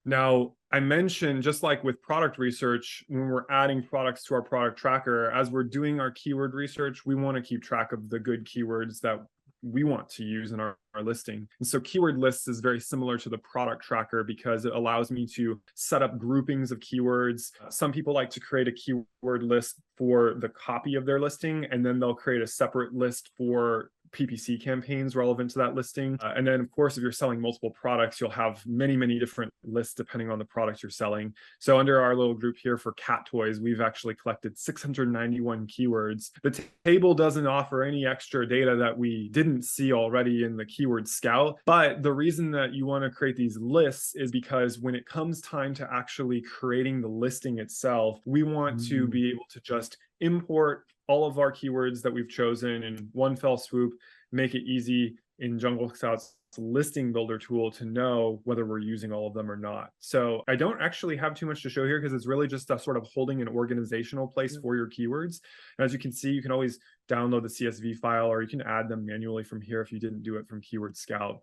Now, I mentioned, just like with product research, when we're adding products to our product tracker, as we're doing our keyword research, we want to keep track of the good keywords that we want to use in our listing. And so keyword lists is very similar to the product tracker because it allows me to set up groupings of keywords. Some people like to create a keyword list for the copy of their listing, and then they'll create a separate list for PPC campaigns relevant to that listing. And then, of course, if you're selling multiple products, you'll have many, many different lists depending on the product you're selling. So under our little group here for cat toys, we've actually collected 691 keywords. The table doesn't offer any extra data that we didn't see already in the keyword scout. But the reason that you want to create these lists is because when it comes time to actually creating the listing itself, we want to be able to just import all of our keywords that we've chosen in one fell swoop, make it easy in Jungle Scout's listing builder tool to know whether we're using all of them or not. So I don't actually have too much to show here because it's really just a sort of holding an organizational place for your keywords. And as you can see, you can always download the CSV file, or you can add them manually from here if you didn't do it from Keyword Scout.